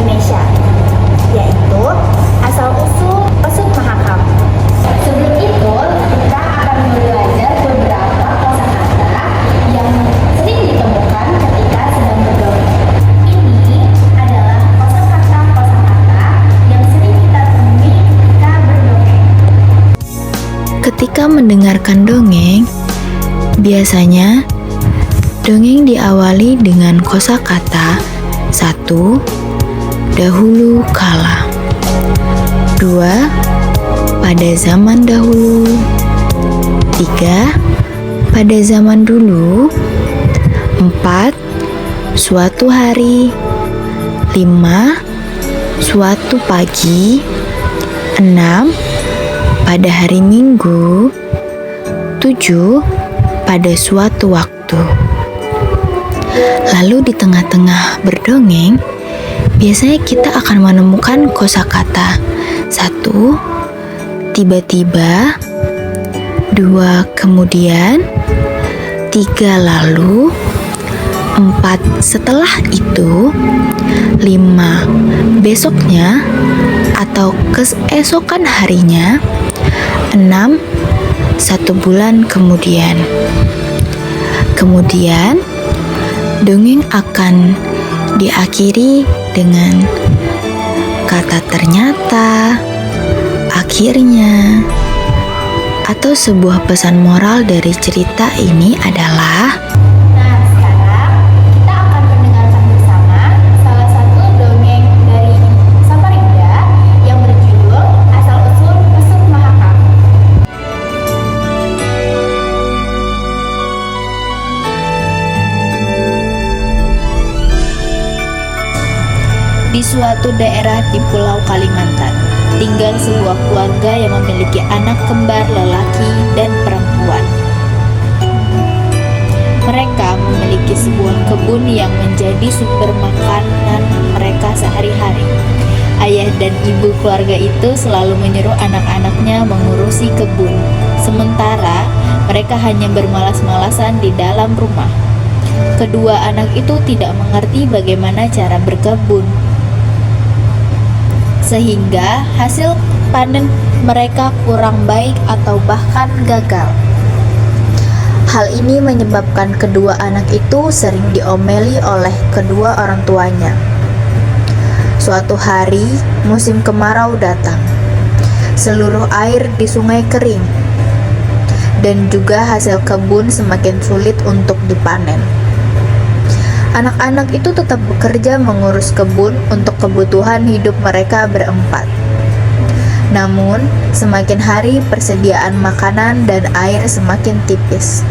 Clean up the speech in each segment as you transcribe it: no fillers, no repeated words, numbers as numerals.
Indonesia, yaitu asal-usul Pesut Mahakam. Sebelum itu, kita akan belajar beberapa kosakata yang sering ditemukan ketika sedang berdongeng. Ini adalah kosakata-kosakata yang sering kita temui ketika berdongeng. Ketika mendengarkan dongeng, biasanya dongeng diawali dengan kosakata 1. Dahulu kala. 2. Pada zaman dahulu. 3. Pada zaman dulu. 4. Suatu hari. 5. Suatu pagi. 6. Pada hari Minggu. 7. Pada suatu waktu. Lalu di tengah-tengah berdongeng, biasanya kita akan menemukan kosakata 1. Tiba-tiba. 2. Kemudian. 3. Lalu. 4. Setelah itu. 5. Besoknya atau keesokan harinya. 6. 1 bulan kemudian. Kemudian dongeng akan diakhiri dengan kata ternyata, akhirnya, atau sebuah pesan moral dari cerita ini adalah Nah, sekarang kita akan mendengarkan bersama salah satu dongeng dari Samarinda yang berjudul Asal-usul Pesut Mahakam. Di suatu daerah di Pulau Kalimantan, tinggal sebuah keluarga yang memiliki anak kembar lelaki dan perempuan. Mereka memiliki sebuah kebun yang menjadi sumber makanan mereka sehari-hari. Ayah dan ibu keluarga itu selalu menyuruh anak-anaknya mengurusi kebun, sementara mereka hanya bermalas-malasan di dalam rumah. Kedua anak itu tidak mengerti bagaimana cara berkebun, sehingga hasil panen mereka kurang baik atau bahkan gagal. Hal ini menyebabkan kedua anak itu sering diomeli oleh kedua orang tuanya. Suatu hari, musim kemarau datang. Seluruh air di sungai kering, dan juga hasil kebun semakin sulit untuk dipanen. Anak-anak itu tetap bekerja mengurus kebun untuk kebutuhan hidup mereka berempat. Namun, semakin hari persediaan makanan dan air semakin tipis.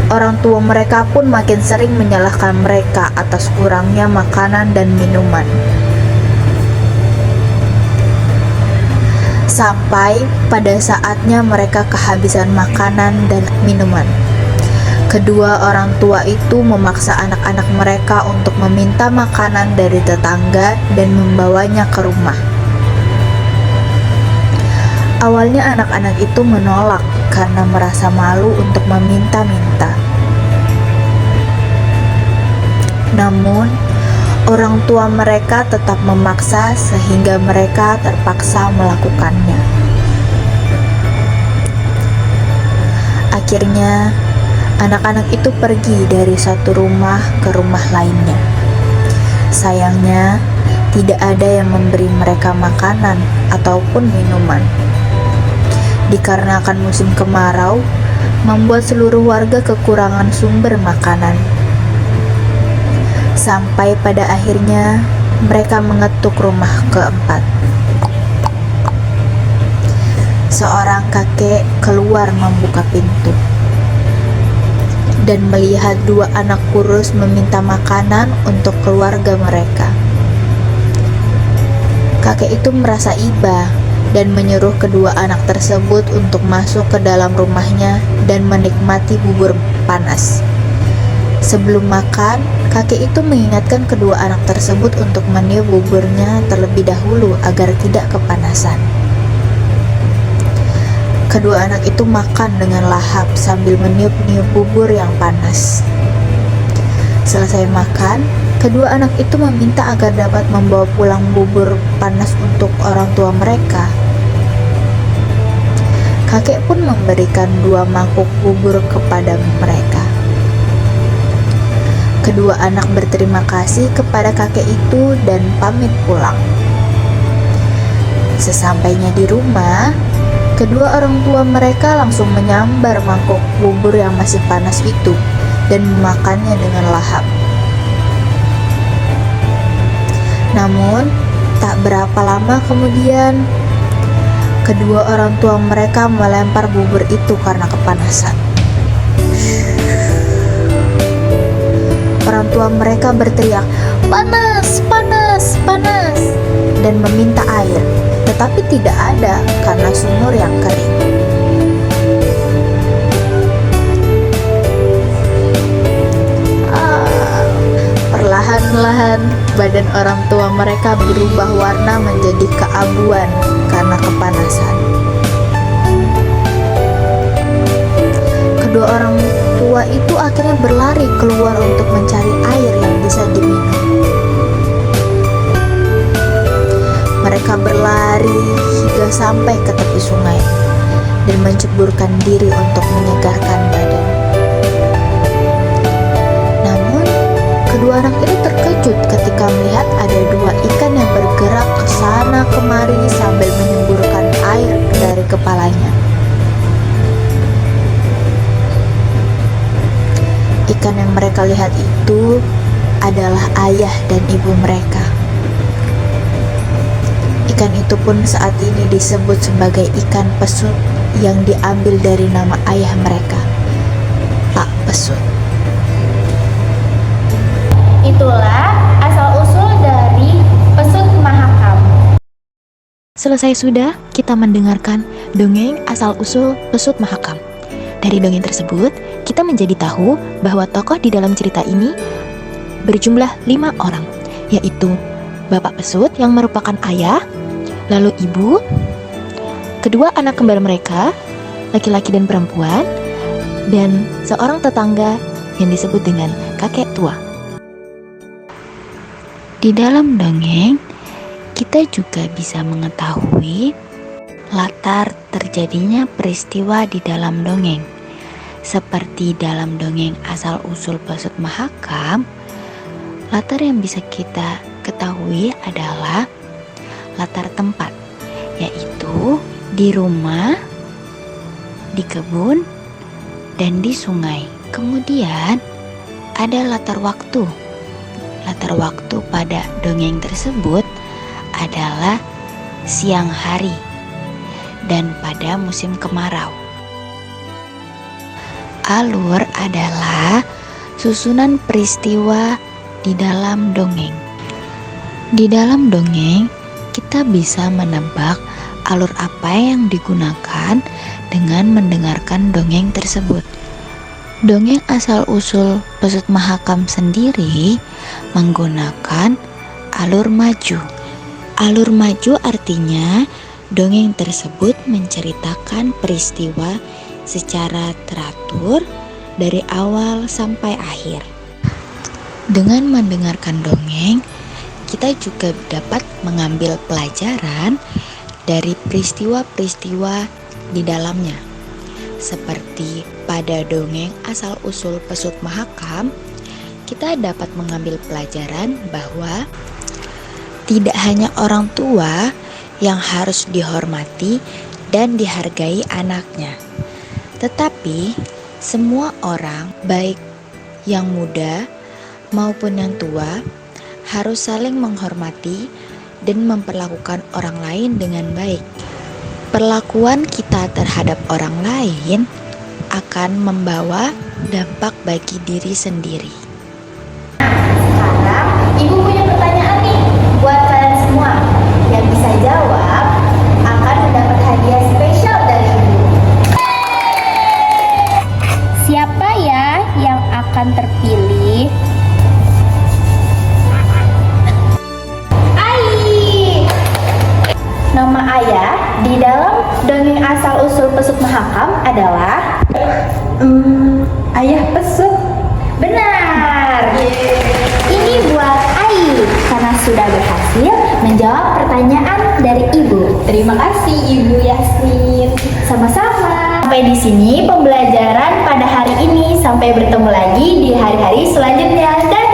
Orang tua mereka pun makin sering menyalahkan mereka atas kurangnya makanan dan minuman. Sampai pada saatnya mereka kehabisan makanan dan minuman. Kedua orang tua itu memaksa anak-anak mereka untuk meminta makanan dari tetangga dan membawanya ke rumah. Awalnya anak-anak itu menolak karena merasa malu untuk meminta-minta. Namun, orang tua mereka tetap memaksa sehingga mereka terpaksa melakukannya. Akhirnya, anak-anak itu pergi dari satu rumah ke rumah lainnya. Sayangnya, tidak ada yang memberi mereka makanan ataupun minuman. Dikarenakan musim kemarau, membuat seluruh warga kekurangan sumber makanan. Sampai pada akhirnya, mereka mengetuk rumah keempat. Seorang kakek keluar membuka pintu dan melihat dua anak kurus meminta makanan untuk keluarga mereka. Kakek itu merasa iba dan menyuruh kedua anak tersebut untuk masuk ke dalam rumahnya dan menikmati bubur panas. Sebelum makan, kakek itu mengingatkan kedua anak tersebut untuk meniup buburnya terlebih dahulu agar tidak kepanasan. Kedua anak itu makan dengan lahap sambil meniup-niup bubur yang panas. Selesai makan, Kedua anak itu meminta agar dapat membawa pulang bubur panas untuk orang tua mereka. Kakek pun memberikan 2 mangkuk bubur kepada mereka. Kedua anak berterima kasih kepada kakek itu dan pamit pulang. Sesampainya di rumah, kedua orang tua mereka langsung menyambar mangkuk bubur yang masih panas itu dan memakannya dengan lahap. Namun, tak berapa lama kemudian, kedua orang tua mereka melempar bubur itu karena kepanasan. Orang tua mereka berteriak, "Panas, panas, panas!" dan meminta air, tetapi tidak ada karena sumur yang kering. Perlahan-lahan badan orang tua mereka berubah warna menjadi keabuan karena kepanasan. Kedua orang tua itu akhirnya berlari keluar untuk mencari air yang bisa diminum. Mereka berlari hingga sampai ke tepi sungai dan menceburkan diri untuk menyegarkan badan. Namun, kedua anak itu terkejut ketika melihat ada 2 ikan yang bergerak ke sana kemari sambil menyemburkan air dari kepalanya. Ikan yang mereka lihat itu adalah ayah dan ibu mereka. Ikan itu pun saat ini disebut sebagai ikan pesut yang diambil dari nama ayah mereka, Pak Pesut. Itulah asal-usul dari pesut mahakam. Selesai sudah kita mendengarkan dongeng asal-usul pesut mahakam. Dari dongeng tersebut, kita menjadi tahu bahwa tokoh di dalam cerita ini berjumlah 5 orang, yaitu Bapak Pesut yang merupakan ayah, lalu ibu, kedua anak kembar mereka, laki-laki dan perempuan, dan seorang tetangga yang disebut dengan kakek tua. Di dalam dongeng, kita juga bisa mengetahui latar terjadinya peristiwa di dalam dongeng. Seperti dalam dongeng asal-usul pesut mahakam, latar yang bisa kita ketahui adalah latar tempat, yaitu di rumah, di kebun, dan di sungai. Kemudian ada latar waktu. Latar waktu pada dongeng tersebut adalah siang hari dan pada musim kemarau. Alur adalah susunan peristiwa di dalam dongeng. Di dalam dongeng, kita bisa menebak alur apa yang digunakan dengan mendengarkan dongeng tersebut. Dongeng asal-usul pesut mahakam sendiri menggunakan alur maju. Alur maju artinya dongeng tersebut menceritakan peristiwa secara teratur dari awal sampai akhir. Dengan mendengarkan dongeng, kita juga dapat mengambil pelajaran dari peristiwa-peristiwa di dalamnya. Seperti pada dongeng asal-usul pesut mahakam, kita dapat mengambil pelajaran bahwa tidak hanya orang tua yang harus dihormati dan dihargai anaknya, tetapi semua orang, baik yang muda maupun yang tua, harus saling menghormati dan memperlakukan orang lain dengan baik. Perlakuan kita terhadap orang lain akan membawa dampak bagi diri sendiri. Sekarang ibu punya pertanyaan nih buat kalian semua. Yang bisa jawab akan mendapat hadiah spesial dari ibu. Siapa ya yang akan terpilih? Nama ayah di dalam dongeng asal-usul pesut mahakam adalah Ayah Pesut. Benar. Ini buat sudah berhasil menjawab pertanyaan dari Ibu. Terima kasih Ibu Yasmin. Sama-sama. Sampai di sini pembelajaran pada hari ini. Sampai bertemu lagi di hari-hari selanjutnya. Dadah.